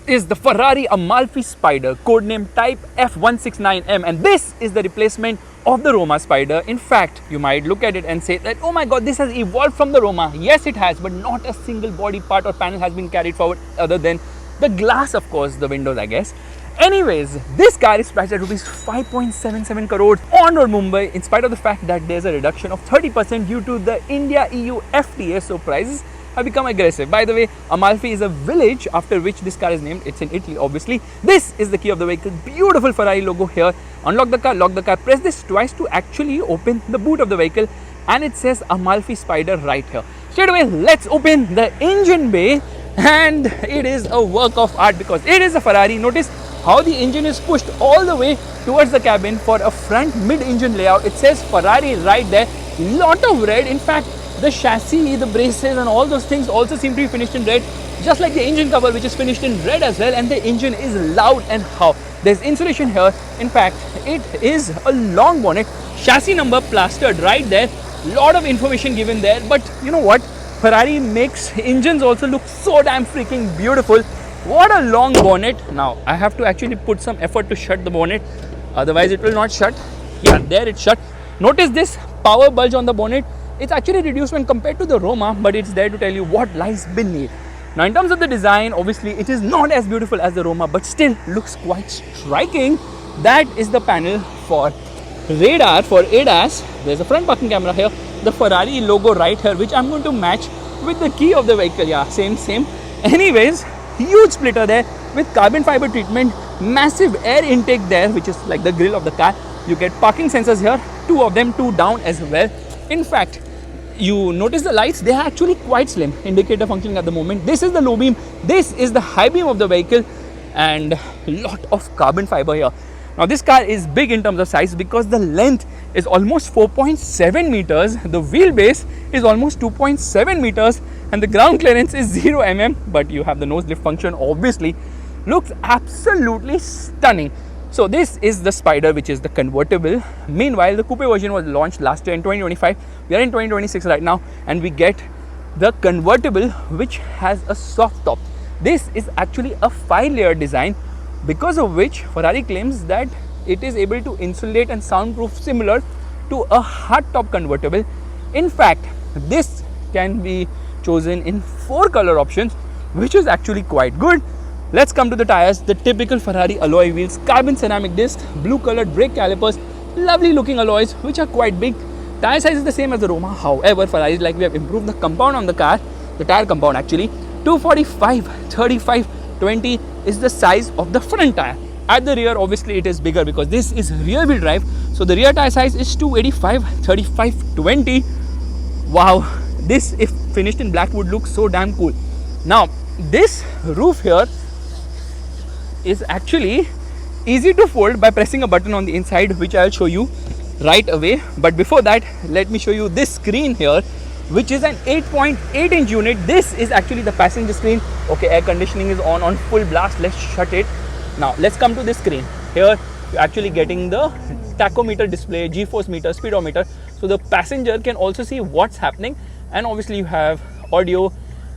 is the Ferrari Amalfi Spider, codename Type F169M, and this is the replacement of the Roma Spider. In fact, you might look at it and say that, oh my god, this has evolved from the Roma. Yes, it has, but not a single body part or panel has been carried forward other than the glass, of course, the windows, I guess. Anyways, this car is priced at rupees 5.77 crores on road Mumbai, in spite of the fact that there's a reduction of 30% due to the India-EU FTA, so prices have become aggressive. By the way, Amalfi is a village after which this car is named. It's in Italy, obviously. This is the key of the vehicle. Beautiful Ferrari logo here. Unlock the car, lock the car. Press this twice to actually open the boot of the vehicle, and it says Amalfi Spider right here. Straight away, let's open the engine bay, and it is a work of art because it is a Ferrari. Notice how the engine is pushed all the way towards the cabin for a front mid-engine layout. It says Ferrari right there. Lot of red. In fact, the chassis, the braces and all those things also seem to be finished in red, just like the engine cover, which is finished in red as well. And the engine is loud and how there's insulation here. In fact, it is a long bonnet, chassis number plastered right there, lot of information given there. But you know what, Ferrari makes engines also look so damn freaking beautiful. What a long bonnet. Now I have to actually put some effort to shut the bonnet, otherwise it will not shut. Yeah, there it's shut. Notice this power bulge on the bonnet. It's actually reduced when compared to the Roma, but it's there to tell you what lies beneath. Now in terms of the design, obviously it is not as beautiful as the Roma, but still looks quite striking. That is the panel for radar, for ADAS. There's a front parking camera here, the Ferrari logo right here, which I'm going to match with the key of the vehicle. Yeah, same. Anyways, huge splitter there with carbon fiber treatment, massive air intake there, which is like the grille of the car. You get parking sensors here, two of them, two down as well. In fact, you notice the lights, they are actually quite slim, indicator functioning at the moment. This is the low beam, this is the high beam of the vehicle, and a lot of carbon fiber here. Now this car is big in terms of size because the length is almost 4.7 meters, the wheelbase is almost 2.7 meters, and the ground clearance is 0 mm, but you have the nose lift function, obviously. Looks absolutely stunning. So this is the Spider, which is the convertible. Meanwhile, the coupe version was launched last year in 2025. We are in 2026 right now, and we get the convertible, which has a soft top. This is actually a 5-layer design, because of which Ferrari claims that it is able to insulate and soundproof similar to a hardtop convertible. In fact, this can be chosen in 4 color options, which is actually quite good. Let's come to the tires. The typical Ferrari alloy wheels, carbon ceramic disc, blue colored brake calipers, lovely looking alloys which are quite big. Tire size is the same as the Roma. However, Ferrari is like, we have improved the compound on the car, the tire compound actually. 245, 35, 20 is the size of the front tire. At the rear, obviously it is bigger because this is rear wheel drive. So the rear tire size is 285, 35, 20. Wow, this if finished in black would look so damn cool. Now, this roof here is actually easy to fold by pressing a button on the inside, which I'll show you right away. But before that, let me show you this screen here, which is an 8.8 inch unit. This is actually the passenger screen. Okay, air conditioning is on full blast. Let's shut it. Now let's come to this screen. Here you're actually getting the tachometer display, G-force meter, speedometer, so the passenger can also see what's happening. And obviously you have audio,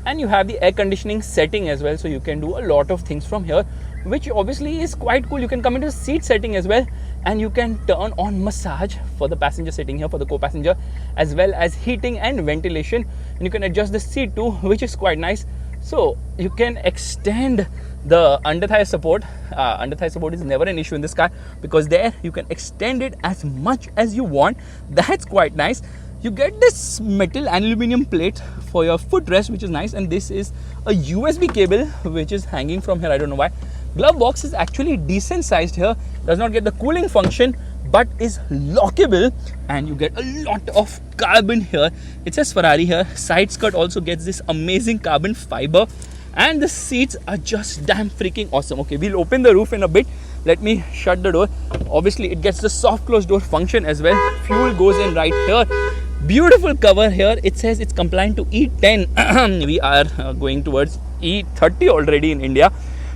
and you have the air conditioning setting as well, so you can do a lot of things from here, which obviously is quite cool. You can come into seat setting as well, and you can turn on massage for the passenger sitting here, for the co-passenger, as well as heating and ventilation, and you can adjust the seat too, which is quite nice. So you can extend the under thigh support. Under thigh support is never an issue in this car because there you can extend it as much as you want. That's quite nice. You get this metal and aluminum plate for your footrest, which is nice, and this is a USB cable which is hanging from here. I don't know why. Glove box is actually decent sized here, does not get the cooling function but is lockable, and you get a lot of carbon here. It says Ferrari here. Side skirt also gets this amazing carbon fiber, and the seats are just damn freaking awesome. Okay, we'll open the roof in a bit. Let me shut the door. Obviously it gets the soft close door function as well. Fuel goes in right here. Beautiful cover here. It says it's compliant to E10. We are going towards E30 already in India.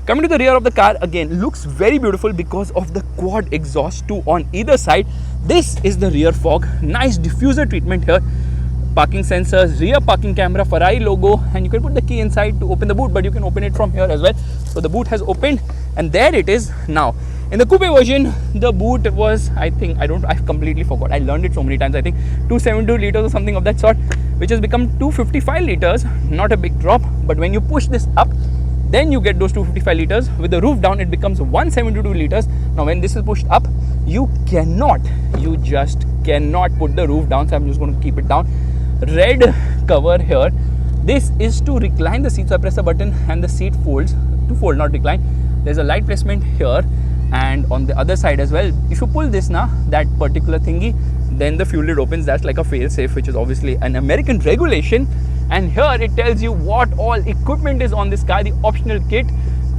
Coming to the rear of the car, again looks very beautiful because of the quad exhaust, two on either side. This is the rear fog. Nice diffuser treatment here. parking sensors, rear parking camera, Ferrari logo, and you can put the key inside to open the boot, but you can open it from here as well. So the boot has opened, and there it is now. In the coupe version, the boot was, I completely forgot. I learned it so many times. I think 272 liters or something of that sort, which has become 255 liters. Not a big drop, but when you push this up, then you get those 255 liters. With the roof down, it becomes 172 liters. Now when this is pushed up, you just cannot put the roof down. So I'm just going to keep it down. Red cover here. This is to recline the seat. So I press a button and the seat folds. To fold, not recline. There's a light placement here and on the other side as well. If you pull this now, that particular thingy, then the fuel lid opens. That's like a fail safe, which is obviously an American regulation. And here it tells you what all equipment is on this car. The optional kit: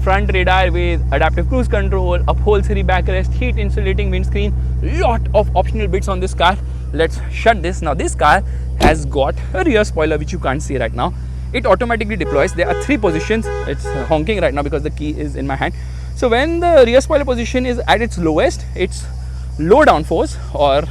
front radar with adaptive cruise control, upholstery backrest, heat insulating windscreen. Lot of optional bits on this car. Let's shut this. Now this car has got a rear spoiler, which you can't see right now. It automatically deploys. There are 3 positions. It's honking right now because the key is in my hand. So when the rear spoiler position is at its lowest, it's low downforce or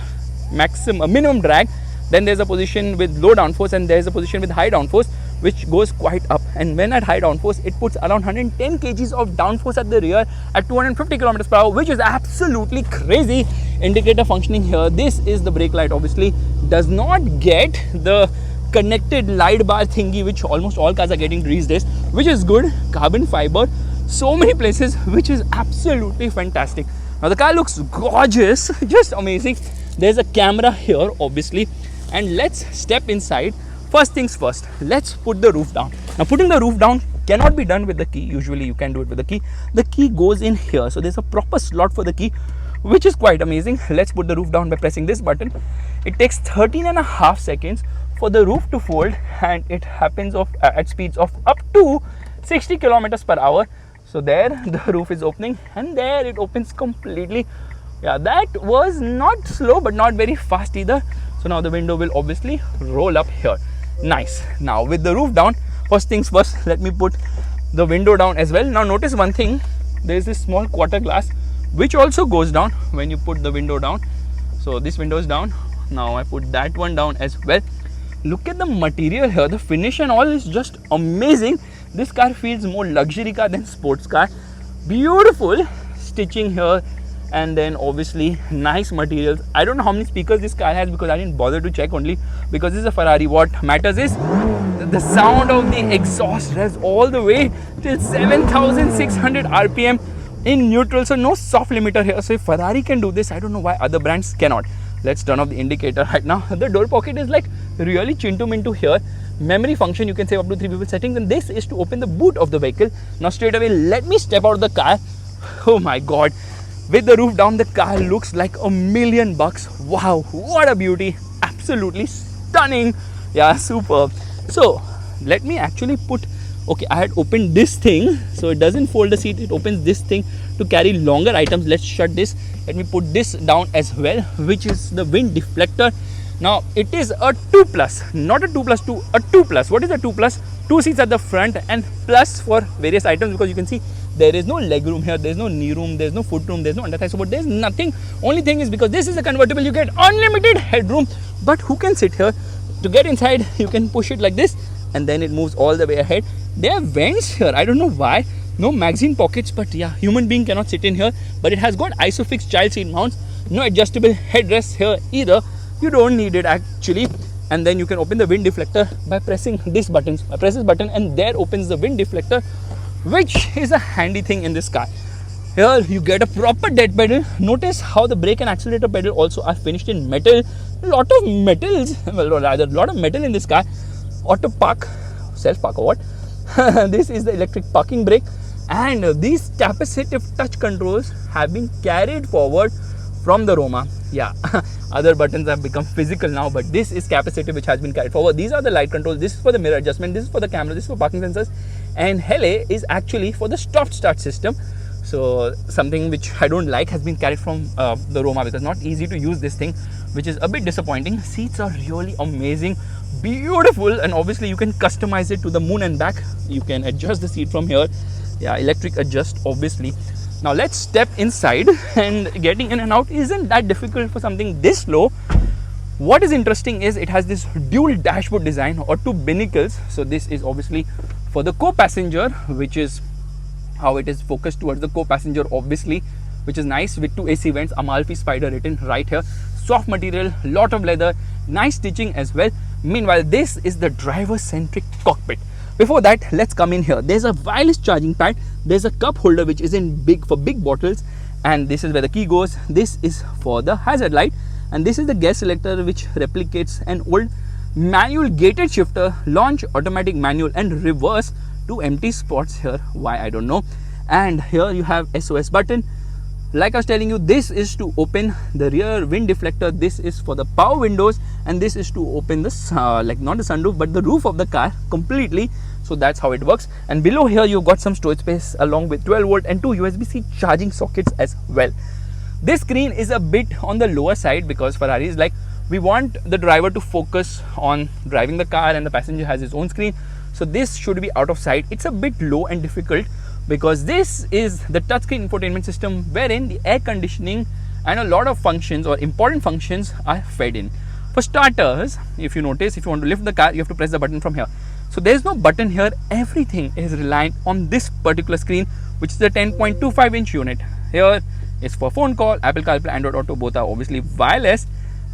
minimum drag. Then there's a position with low downforce, and there's a position with high downforce, which goes quite up. And when at high downforce, it puts around 110 kgs of downforce at the rear at 250 kilometers per hour, which is absolutely crazy. Indicator functioning here. This is the brake light. Obviously does not get the connected light bar thingy, which almost all cars are getting these days, which is good. Carbon fiber, so many places, which is absolutely fantastic. Now the car looks gorgeous, just amazing. There's a camera here, obviously. And let's step inside. First things first, let's put the roof down. Now putting the roof down cannot be done with the key. Usually you can do it with the key. The key goes in here. So there's a proper slot for the key, which is quite amazing. Let's put the roof down by pressing this button. It takes 13.5 seconds for the roof to fold, and it happens at speeds of up to 60 kilometers per hour. So there the roof is opening, and there it opens completely. Yeah, that was not slow, but not very fast either. So now the window will obviously roll up here. Nice. Now with the roof down, first things first, let me put the window down as well. Now notice one thing, there is this small quarter glass which also goes down when you put the window down. So this window is down. Now I put that one down as well. Look at the material here, the finish and all is just amazing. This car feels more luxury car than sports car. Beautiful stitching here. And then obviously nice materials. I don't know how many speakers this car has because I didn't bother to check, only because this is a Ferrari. What matters is the sound of the exhaust revs all the way till 7,600 RPM in neutral. So no soft limiter here. So if Ferrari can do this, I don't know why other brands cannot. Let's turn off the indicator right now. The door pocket is like really chintu mintu here. Memory function, you can save up to 3 people settings, and this is to open the boot of the vehicle. Now straight away, let me step out of the car. Oh my god. With the roof down, the car looks like $1,000,000. Wow, what a beauty. Absolutely stunning. Yeah, superb. So let me actually put, okay, I had opened this thing, so it doesn't fold the seat, it opens this thing to carry longer items. Let's shut this. Let me put this down as well, which is the wind deflector. Now it is a 2+, not a 2+2, a 2+. What is a 2+? 2 seats at the front and plus for various items, because you can see there is no leg room here, there's no knee room, there's no foot room, there's no under thigh support, there's nothing. Only thing is, because this is a convertible, you get unlimited headroom. But who can sit here? To get inside, you can push it like this and then it moves all the way ahead. There are vents here, I don't know why. No magazine pockets, but yeah, human being cannot sit in here. But it has got ISOFIX child seat mounts. No adjustable headrest here either. You don't need it actually. And then you can open the wind deflector by pressing this button. I press this button and there opens the wind deflector, which is a handy thing in this car. Here you get a proper dead pedal. Notice how the brake and accelerator pedal also are finished in metal. A lot of metals, well, rather a lot of metal in this car. Auto park, self park or what? This is the electric parking brake, and these capacitive touch controls have been carried forward from the Roma. Yeah, other buttons have become physical now, but this is capacitive, which has been carried forward. These are the light controls. This is for the mirror adjustment. This is for the camera. This is for parking sensors. And Hele is actually for the stop-start system. So something which I don't like has been carried from the Roma, because not easy to use this thing, which is a bit disappointing. Seats are really amazing, beautiful, and obviously you can customize it to the moon and back. You can adjust the seat from here. Yeah, electric adjust obviously. Now let's step inside, and getting in and out isn't that difficult for something this low. What is interesting is it has this dual dashboard design or two binnacles. So this is obviously for the co-passenger, which is how it is focused towards the co-passenger, obviously, which is nice, with two AC vents, Amalfi Spider written right here. Soft material, lot of leather, nice stitching as well. Meanwhile, this is the driver-centric cockpit. Before that, let's come in here. There's a wireless charging pad. There's a cup holder which is in for big bottles, and this is where the key goes. This is for the hazard light, and this is the gas selector which replicates an old manual gated shifter, launch, automatic manual, and reverse to empty spots here. Why, I don't know. And here you have SOS button. Like I was telling you, this is to open the rear wind deflector, this is for the power windows, and this is to open the like not the sunroof but the roof of the car completely. So that's how it works. And below here you've got some storage space along with 12 volt and two USB-C charging sockets as well. This screen is a bit on the lower side because Ferrari is like, we want the driver to focus on driving the car and the passenger has his own screen. So this should be out of sight. It's a bit low and difficult because this is the touchscreen infotainment system wherein the air conditioning and a lot of functions or important functions are fed in. For starters, if you notice, if you want to lift the car, you have to press the button from here. So there's no button here. Everything is reliant on this particular screen, which is a 10.25 inch unit. Here is for phone call, Apple CarPlay, Android Auto, both are obviously wireless.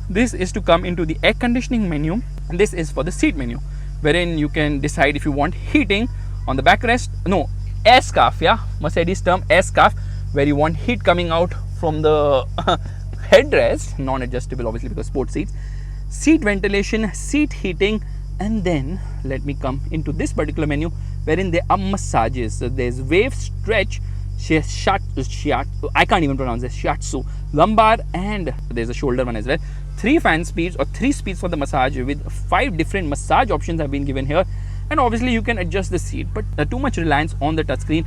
This is to come into the air conditioning menu, and this is for the seat menu, wherein you can decide if you want heating on the backrest. No, air scarf, yeah, Mercedes term air scarf, where you want heat coming out from the headrest, non-adjustable obviously because sports seats, seat ventilation, seat heating, and then let me come into this particular menu wherein there are massages. So there's wave, stretch, I can't even pronounce this, shiatsu, lumbar, and there's a shoulder one as well. 3 fan speeds or 3 speeds for the massage with 5 different massage options have been given here. And obviously you can adjust the seat, but too much reliance on the touchscreen.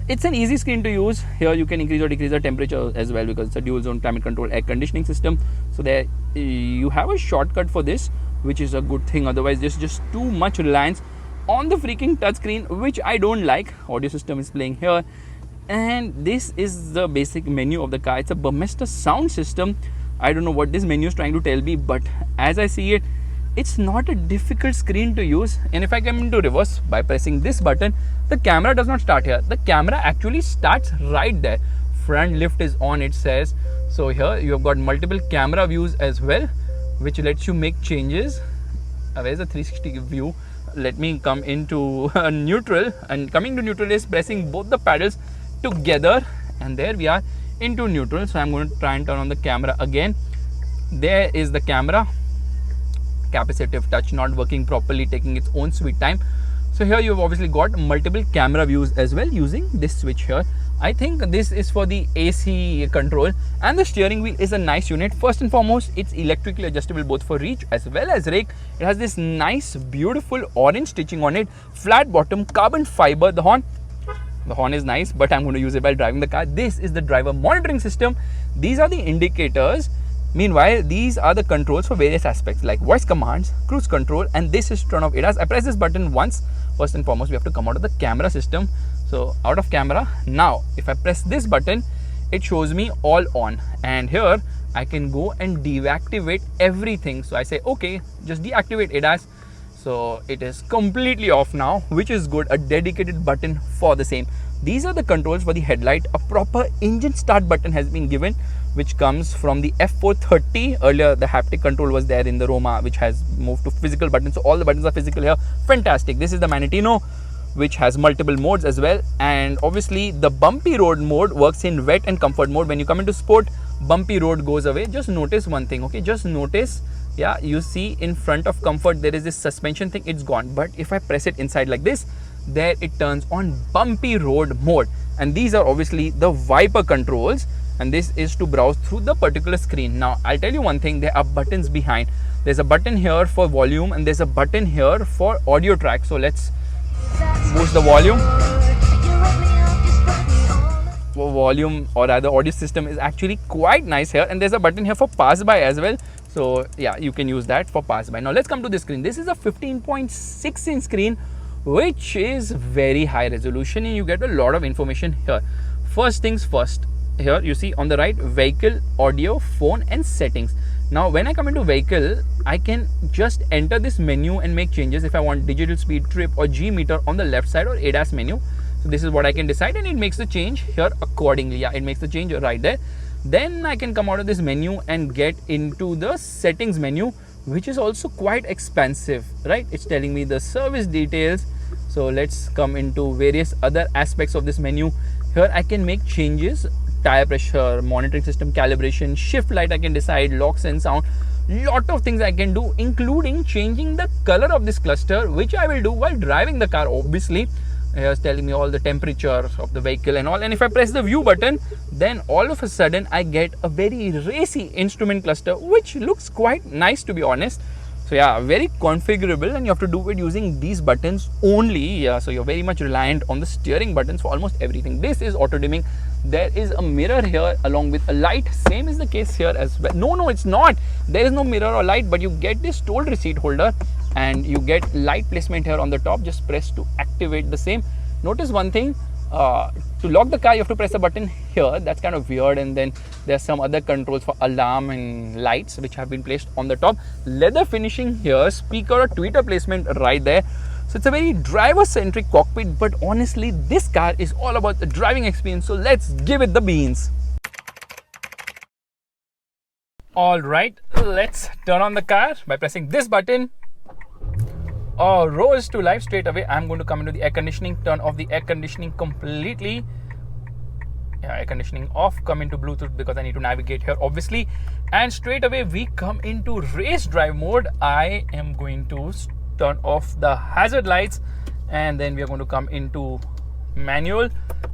It's an easy screen to use. Here you can increase or decrease the temperature as well because it's a dual zone climate control air conditioning system. So there you have a shortcut for this, which is a good thing. Otherwise there's just too much reliance on the freaking touchscreen, which I don't like. Audio system is playing here, and this is the basic menu of the car. It's a Burmester sound system. I don't know what this menu is trying to tell me, but as I see it, it's not a difficult screen to use. And if I come into reverse by pressing this button, the camera does not start here. The camera actually starts right there. Front lift is on, it says. So here you have got multiple camera views as well, which lets you make changes. Where's the 360 view? Let me come into neutral, and coming to neutral is pressing both the paddles together, and there we are into neutral. So I'm going to try and turn on the camera again. There is the camera. Capacitive touch not working properly, taking its own sweet time. So here you've obviously got multiple camera views as well using this switch here. I think this is for the AC control, and the steering wheel is a nice unit. First and foremost, it's electrically adjustable both for reach as well as rake. It has this nice beautiful orange stitching on it, flat bottom, carbon fiber. The horn is nice, but I'm going to use it while driving the car. This is the driver monitoring system. These are the indicators. Meanwhile, these are the controls for various aspects like voice commands, cruise control, and this is turn off ADAS. I press this button once. First and foremost, we have to come out of the camera system. So out of camera. Now, if I press this button, it shows me all on. And here, I can go and deactivate everything. So I say, okay, just deactivate ADAS. So it is completely off now, which is good. A dedicated button for the same. These are the controls for the headlight. A proper engine start button has been given, which comes from the F430. Earlier, the haptic control was there in the Roma, which has moved to physical buttons. So all the buttons are physical here. Fantastic. This is the Manatino, which has multiple modes as well. And obviously, the bumpy road mode works in wet and comfort mode. When you come into sport, bumpy road goes away. Just notice one thing, okay? Just notice, yeah, you see in front of comfort, there is this suspension thing. It's gone. But if I press it inside like this, there it turns on bumpy road mode. And these are obviously the wiper controls, and this is to browse through the particular screen. Now I'll tell you one thing, there are buttons behind. There's a button here for volume, and there's a button here for audio track. So let's boost the volume. Volume, or rather audio system, is actually quite nice here, and there's a button here for pass by as well. So yeah, you can use that for pass by. Now let's come to this screen. This is a 15.6 inch screen, which is very high resolution, and you get a lot of information here. First things first, here you see on the right, vehicle, audio, phone, and settings. Now when I come into vehicle, I can just enter this menu and make changes if I want digital speed, trip or G meter on the left side or ADAS menu. So this is what I can decide, and it makes the change here accordingly. Yeah, it makes the change right there. Then I can come out of this menu and get into the settings menu, which is also quite expansive, right? It's telling me the service details. So let's come into various other aspects of this menu. Here I can make changes, tire pressure, monitoring system calibration, shift light I can decide, locks and sound. Lot of things I can do, including changing the color of this cluster, which I will do while driving the car, obviously. Here's telling me all the temperature of the vehicle and all. And if I press the view button, then all of a sudden I get a very racy instrument cluster, which looks quite nice, to be honest. So yeah, very configurable, and you have to do it using these buttons only. Yeah, so you're very much reliant on the steering buttons for almost everything. This is auto dimming. There is a mirror here along with a light. Same is the case here as well. No, it's not. There is no mirror or light, but you get this toll receipt holder and you get light placement here on the top. Just press to activate the same. Notice one thing, to lock the car you have to press a button here. That's kind of weird. And then there's some other controls for alarm and lights which have been placed on the top. Leather finishing here, speaker or tweeter placement right there. So it's a very driver-centric cockpit, but honestly this car is all about the driving experience. So let's give it the beans. Alright, let's turn on the car by pressing this button. Rose to live. Straight away I'm going to come into the air conditioning, turn off the air conditioning completely. Yeah, air conditioning off, come into Bluetooth because I need to navigate here obviously, and straight away we come into race drive mode. I am going to turn off the hazard lights, and then we are going to come into manual,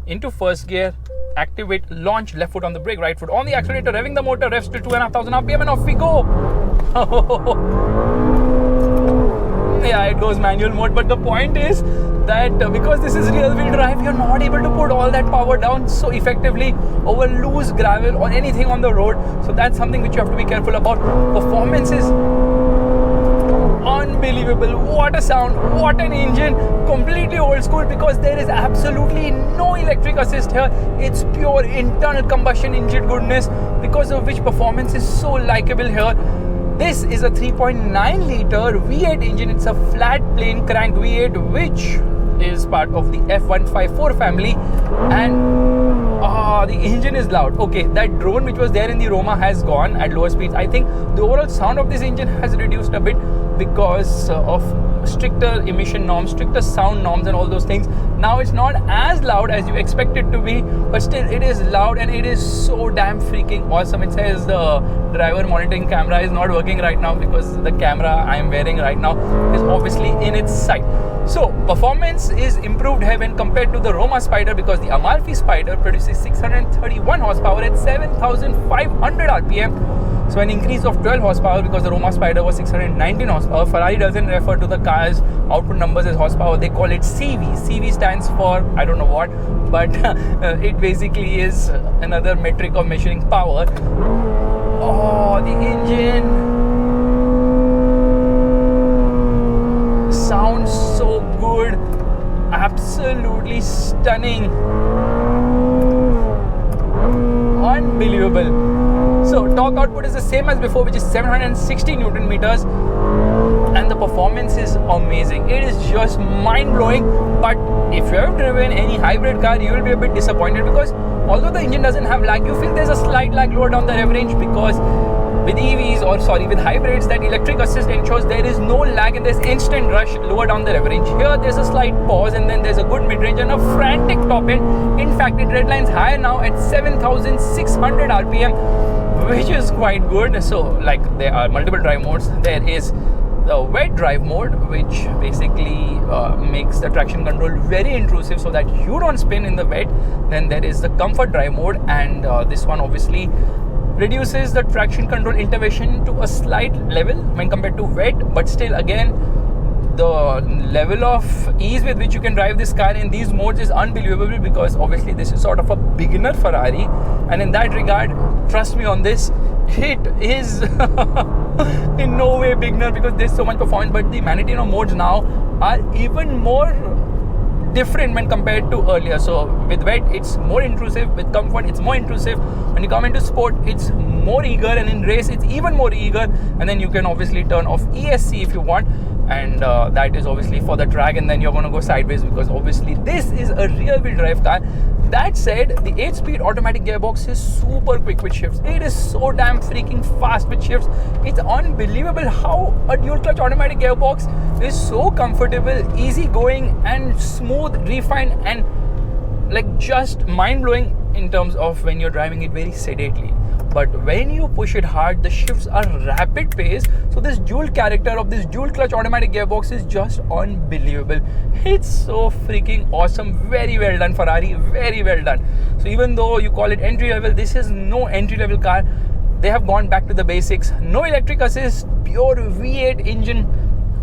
into first gear, activate launch, left foot on the brake, right foot on the accelerator, revving the motor, revs to 2,500 RPM, and off we go. Yeah, it goes manual mode, but the point is that because this is rear wheel drive, you're not able to put all that power down so effectively over loose gravel or anything on the road. So that's something which you have to be careful about. Performance is unbelievable. What a sound, what an engine. Completely old school because there is absolutely no electric assist here. It's pure internal combustion engine goodness, because of which performance is so likable here. This is a 3.9 liter V8 engine. It's a flat plane crank V8, which is part of the F154 family, and the engine is loud. Okay, that drone which was there in the Roma has gone at lower speeds. I think the overall sound of this engine has reduced a bit because of stricter emission norms, stricter sound norms and all those things. Now it's not as loud as you expect it to be, but still it is loud and it is so damn freaking awesome. It says the driver monitoring camera is not working right now because the camera I am wearing right now is obviously in its sight. So performance is improved here when compared to the Roma Spider, because the Amalfi Spider produces 631 horsepower at 7,500 RPM. So an increase of 12 horsepower because the Roma Spider was 619 horsepower. Ferrari doesn't refer to the car's output numbers as horsepower. They call it CV. CV stands for I don't know what, but it basically is another metric of measuring power. Oh, the engine sounds so good. Absolutely stunning. Unbelievable. So torque output is the same as before, which is 760 Newton meters, and the performance is amazing. It is just mind-blowing. But if you have driven any hybrid car, you will be a bit disappointed because although the engine doesn't have lag, you feel there's a slight lag lower down the rev range, because with with hybrids, that electric assist ensures there is no lag and there's instant rush lower down the rev range. Here there's a slight pause and then there's a good mid-range and a frantic top end. In fact, it redlines higher now at 7,600 RPM, which is quite good. So like there are multiple drive modes. There is the wet drive mode, which basically makes the traction control very intrusive so that you don't spin in the wet. Then there is the comfort drive mode, and this one obviously reduces the traction control intervention to a slight level when compared to wet, but still again the level of ease with which you can drive this car in these modes is unbelievable, because obviously this is sort of a beginner Ferrari, and in that regard, trust me on this, it is in no way beginner because there's so much performance. But the Manatino modes now are even more different when compared to earlier. So with wet it's more intrusive, with comfort it's more intrusive. When you come into sport it's more eager, and in race it's even more eager. And then you can obviously turn off ESC if you want, and that is obviously for the track, and then you're going to go sideways because obviously this is a rear wheel drive car. That said, the 8-speed automatic gearbox is super quick with shifts. It is so damn freaking fast with shifts. It's unbelievable how a dual clutch automatic gearbox is so comfortable, easy going and smooth, refined, and like just mind blowing in terms of when you're driving it very sedately. But when you push it hard, the shifts are rapid pace. So this dual character of this dual clutch automatic gearbox is just unbelievable. It's so freaking awesome. Very well done, Ferrari. Very well done. So even though you call it entry level, this is no entry level car. They have gone back to the basics. No electric assist, pure V8 engine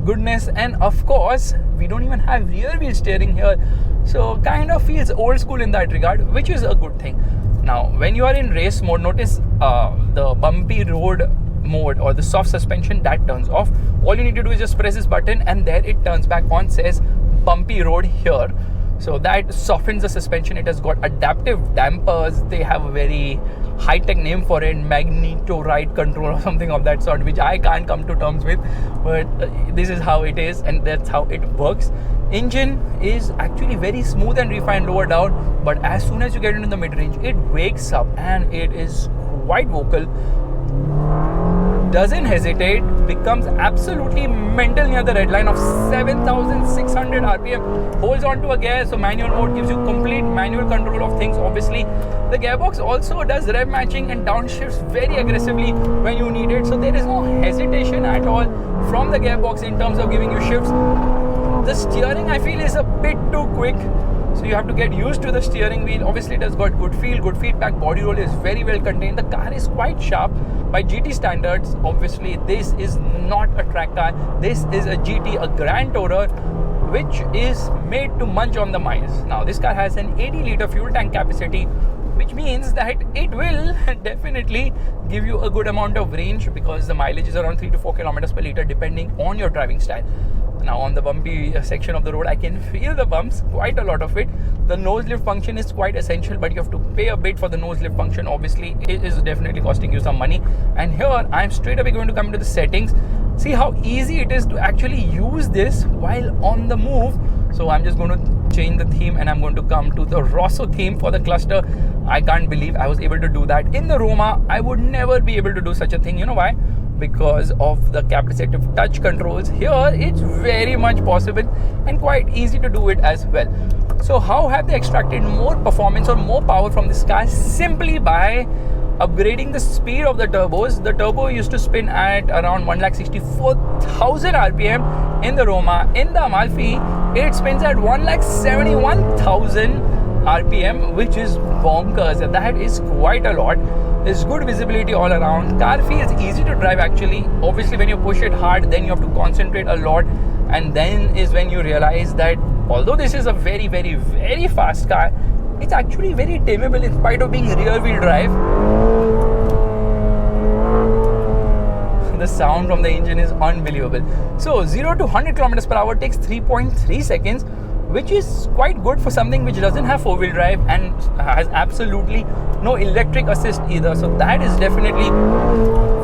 goodness, and of course we don't even have rear wheel steering here. So kind of feels old school in that regard, which is a good thing. Now, when you are in race mode, notice the bumpy road mode or the soft suspension, that turns off. All you need to do is just press this button and there it turns back on, says bumpy road here. So that softens the suspension. It has got adaptive dampers. They have a very high-tech name for it, magneto ride control or something of that sort, which I can't come to terms with, but this is how it is and that's how it works. Engine is actually very smooth and refined lower down, but as soon as you get into the mid-range, it wakes up and it is quite vocal. Doesn't hesitate, becomes absolutely mental near the red line of 7,600 RPM, holds on to a gear, so manual mode gives you complete manual control of things. Obviously, the gearbox also does rev matching and downshifts very aggressively when you need it, so there is no hesitation at all from the gearbox in terms of giving you shifts. The steering, I feel, is a bit too quick, so you have to get used to the steering wheel. Obviously it has got good feel, good feedback, body roll is very well contained. The car is quite sharp by GT standards. Obviously this is not a track car, this is a GT, a Grand Tourer, which is made to munch on the miles. Now this car has an 80-litre fuel tank capacity, which means that it will definitely give you a good amount of range because the mileage is around 3 to 4 kilometers per litre depending on your driving style. Now on the bumpy section of the road, I can feel the bumps, quite a lot of it. The nose lift function is quite essential, but you have to pay a bit for the nose lift function. Obviously, it is definitely costing you some money. And here, I'm straight away going to come into the settings. See how easy it is to actually use this while on the move. So I'm just going to change the theme and I'm going to come to the Rosso theme for the cluster. I can't believe I was able to do that. In the Roma, I would never be able to do such a thing. You know why? Because of the capacitive touch controls. Here it's very much possible and quite easy to do it as well. So how have they extracted more performance or more power from this car? Simply by upgrading the speed of the turbos. The turbo used to spin at around 1,64,000 RPM in the Roma. In the Amalfi it spins at 1,71,000 RPM, which is bonkers, and that is quite a lot. There's good visibility all around. Car feels easy to drive actually. Obviously when you push it hard, then you have to concentrate a lot, and then is when you realize that although this is a very, very, very fast car, it's actually very tameable in spite of being rear wheel drive. The sound from the engine is unbelievable. So 0 to 100 kilometers per hour takes 3.3 seconds, which is quite good for something which doesn't have four-wheel drive and has absolutely no electric assist either. So that is definitely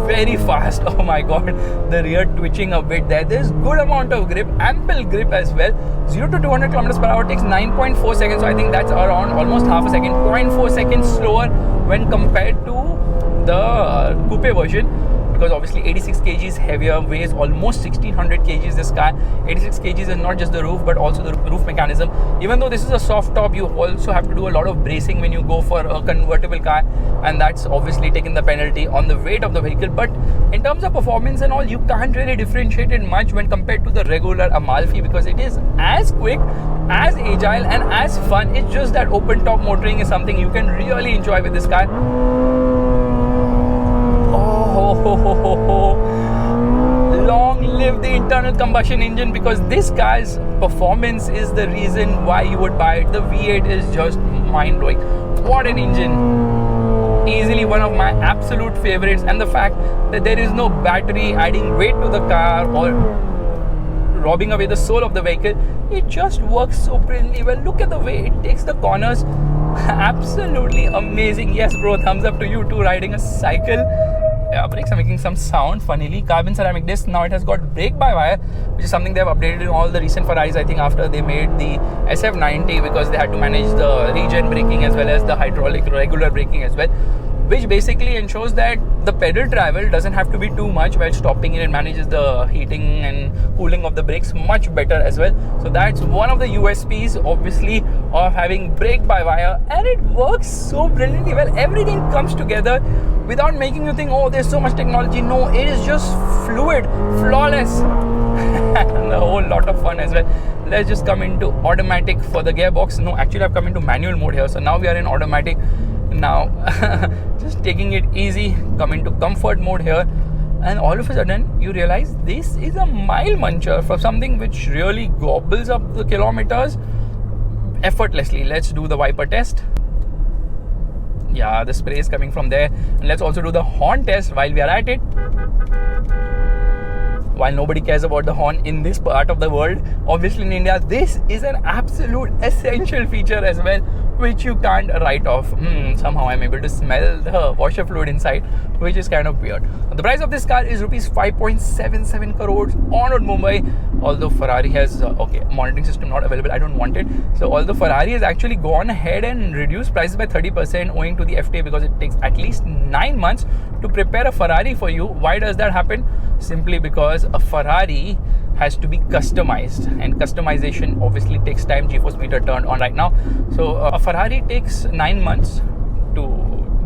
very fast. Oh my god, the rear twitching a bit there. There's good amount of grip, ample grip as well. 0 to 200 kilometers per hour takes 9.4 seconds. So I think that's around almost half a second, 0.4 seconds slower when compared to the coupe version. Because obviously 86 kgs heavier, weighs almost 1600 kgs this car. 86 kgs is not just the roof but also the roof mechanism. Even though this is a soft top, you also have to do a lot of bracing when you go for a convertible car, and that's obviously taking the penalty on the weight of the vehicle. But in terms of performance and all, you can't really differentiate it much when compared to the regular Amalfi, because it is as quick, as agile and as fun. It's just that open top motoring is something you can really enjoy with this car. Long live the internal combustion engine, because this car's performance is the reason why you would buy it. The V8 is just mind-blowing. What an engine. Easily one of my absolute favorites, and the fact that there is no battery adding weight to the car or robbing away the soul of the vehicle. It just works so brilliantly well. Look at the way it takes the corners. Absolutely amazing. Yes bro, thumbs up to you too, riding a cycle. Yeah, brakes are making some sound. Funnily, carbon ceramic disc. Now it has got brake by wire, which is something they have updated in all the recent Ferraris. I think after they made the SF90, because they had to manage the regen braking as well as the hydraulic regular braking as well, which basically ensures that the pedal travel doesn't have to be too much while stopping it, and manages the heating and cooling of the brakes much better as well. So that's one of the USPs, obviously, of having brake by wire, and it works so brilliantly well. Everything comes together without making you think, oh, there's so much technology. No, it is just fluid, flawless, and a whole lot of fun as well. Let's just come into automatic for the gearbox. No, actually I've come into manual mode here, so now we are in automatic. Now just taking it easy, come into comfort mode here, and all of a sudden you realize this is a mile muncher for something which really gobbles up the kilometers effortlessly. Let's do the wiper test. Yeah, the spray is coming from there. And let's also do the horn test while we are at it. While nobody cares about the horn in this part of the world, obviously in India, this is an absolute essential feature as well, which you can't write off. Somehow I'm able to smell the washer fluid inside, which is kind of weird. The price of this car is rupees 5.77 crores on road Mumbai. Although Ferrari has monitoring system not available, I don't want it. So although Ferrari has actually gone ahead and reduced prices by 30% owing to the FTA, because it takes at least 9 months to prepare a Ferrari for you. Why does that happen? Simply because a Ferrari has to be customized, and customization obviously takes time. GeForce meter turned on right now, so a Ferrari takes 9 months to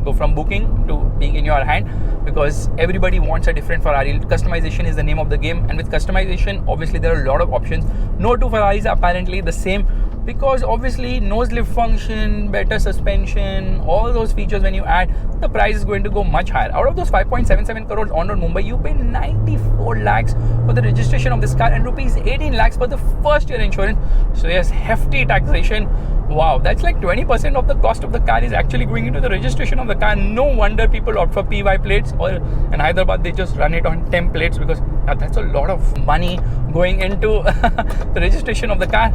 go from booking to being in your hand, because everybody wants a different Ferrari. Customization is the name of the game, and with customization obviously there are a lot of options. No two Ferraris are apparently the same, because obviously nose lift function, better suspension, all those features, when you add, the price is going to go much higher. Out of those 5.77 crores on road Mumbai, you pay 94 lakhs for the registration of this car and rupees 18 lakhs for the first year insurance. So yes, hefty taxation. Wow, that's like 20% of the cost of the car is actually going into the registration of the car. No wonder people opt for PY plates, or in Hyderabad they just run it on temp plates, because that's a lot of money going into the registration of the car.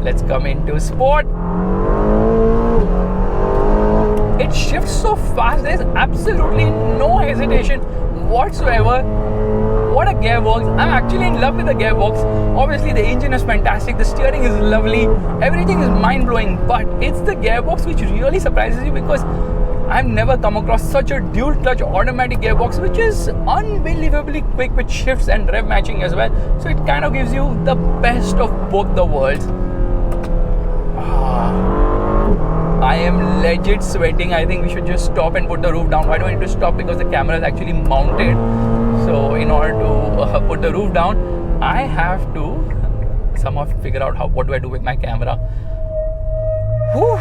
Let's come into sport. It shifts so fast, there's absolutely no hesitation whatsoever. What a gearbox. I'm actually in love with the gearbox. Obviously the engine is fantastic, the steering is lovely, everything is mind-blowing, but it's the gearbox which really surprises you, because I've never come across such a dual clutch automatic gearbox, which is unbelievably quick with shifts and rev matching as well. So it kind of gives you the best of both the worlds. I am legit sweating. I think we should just stop and put the roof down. Why do I need to stop? Because the camera is actually mounted. So in order to put the roof down, I have to somehow figure out what do I do with my camera. Whew.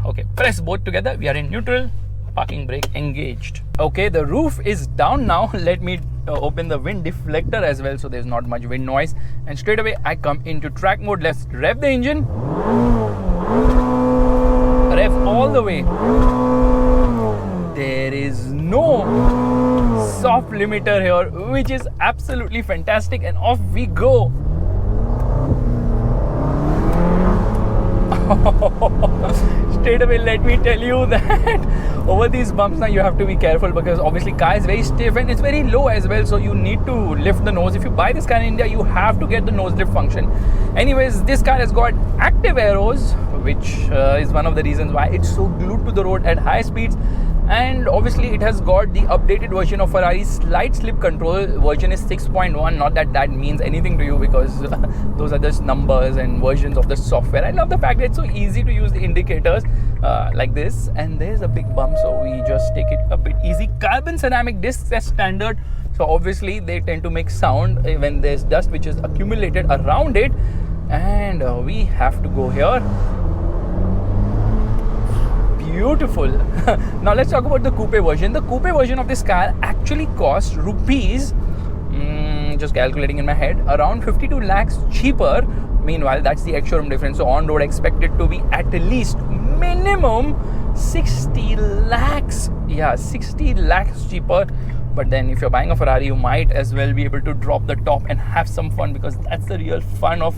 Okay, press both together. We are in neutral. Parking brake engaged. Okay, the roof is down now. Let me open the wind deflector as well, so there's not much wind noise. And straight away I come into track mode. Let's rev the engine. Rev all the way. There is no soft limiter here, which is absolutely fantastic, and off we go. Straight away, let me tell you that over these bumps now you have to be careful, because obviously car is very stiff and it's very low as well, so you need to lift the nose. If you buy this car in India, you have to get the nose lift function. Anyways, this car has got active aeros, which is one of the reasons why it's so glued to the road at high speeds. And obviously it has got the updated version of Ferrari's slide slip control. Version is 6.1. Not that that means anything to you, because those are just numbers and versions of the software. I love the fact that it's so easy to use the indicators like this. And there's a big bump, so we just take it a bit easy. Carbon ceramic discs as standard, so obviously they tend to make sound when there's dust which is accumulated around it. And we have to go here. Beautiful. Now let's talk about the coupe version. The coupe version of this car actually costs rupees, just calculating in my head, around 52 lakhs cheaper. Meanwhile, that's the ex-showroom difference. So on road, expected to be at least minimum 60 lakhs. Yeah, 60 lakhs cheaper. But then if you're buying a Ferrari, you might as well be able to drop the top and have some fun, because that's the real fun of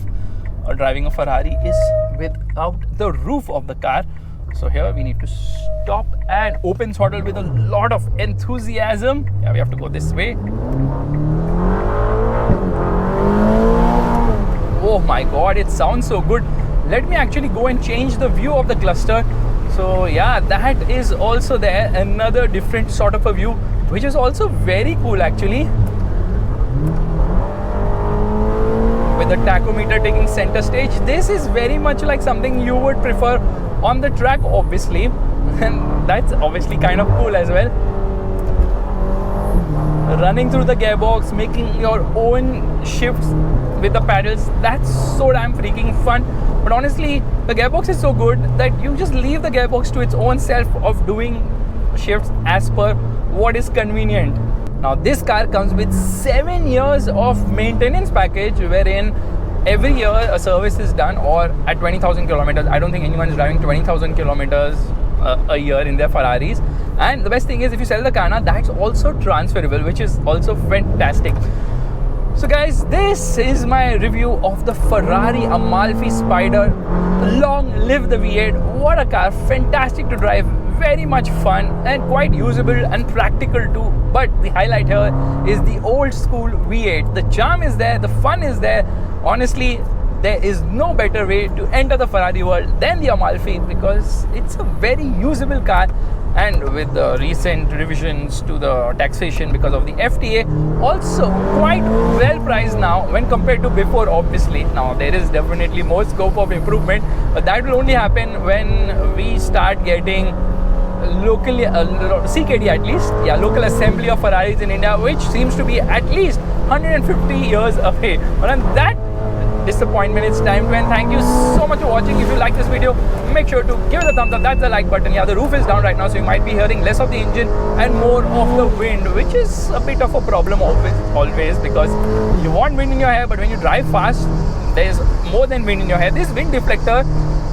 driving a Ferrari, is without the roof of the car. So here we need to stop and open throttle with a lot of enthusiasm. Yeah, we have to go this way. Oh my god, it sounds so good. Let me actually go and change the view of the cluster. So yeah, that is also there, another different sort of a view, which is also very cool actually. With the tachometer taking center stage, this is very much like something you would prefer on the track, obviously, and that's obviously kind of cool as well. Running through the gearbox, making your own shifts with the pedals, that's so damn freaking fun. But honestly, the gearbox is so good that you just leave the gearbox to its own self of doing shifts as per what is convenient. Now this car comes with 7 years of maintenance package, wherein every year a service is done, or at 20,000 kilometers. I don't think anyone is driving 20,000 kilometers a year in their Ferraris. And the best thing is, if you sell the car now, that's also transferable, which is also fantastic. So guys, this is my review of the Ferrari Amalfi Spider. Long live the V8. What a car, fantastic to drive, very much fun and quite usable and practical too. But the highlight here is the old school V8. The charm is there, the fun is there. Honestly, there is no better way to enter the Ferrari world than the Amalfi, because it's a very usable car. And with the recent revisions to the taxation because of the FTA, also quite well priced now when compared to before, obviously. Now there is definitely more scope of improvement, but that will only happen when we start getting locally, CKD at least, yeah, local assembly of Ferraris in India, which seems to be at least 150 years away. But on that disappointment, it's time to end. Thank you so much for watching. If you like this video, make sure to give it a thumbs up. That's the like button. Yeah, the roof is down right now, so you might be hearing less of the engine and more of the wind, which is a bit of a problem always, because you want wind in your hair, but when you drive fast, there's more than wind in your hair. This wind deflector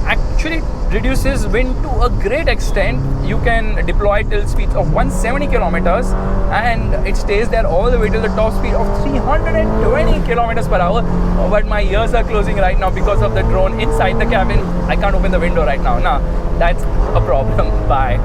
actually reduces wind to a great extent. You can deploy till speeds of 170 kilometers and it stays there all the way to the top speed of 320 kilometers per hour. But my ears are closing right now because of the drone inside the cabin. I can't open the window right now. Nah, that's a problem. Bye.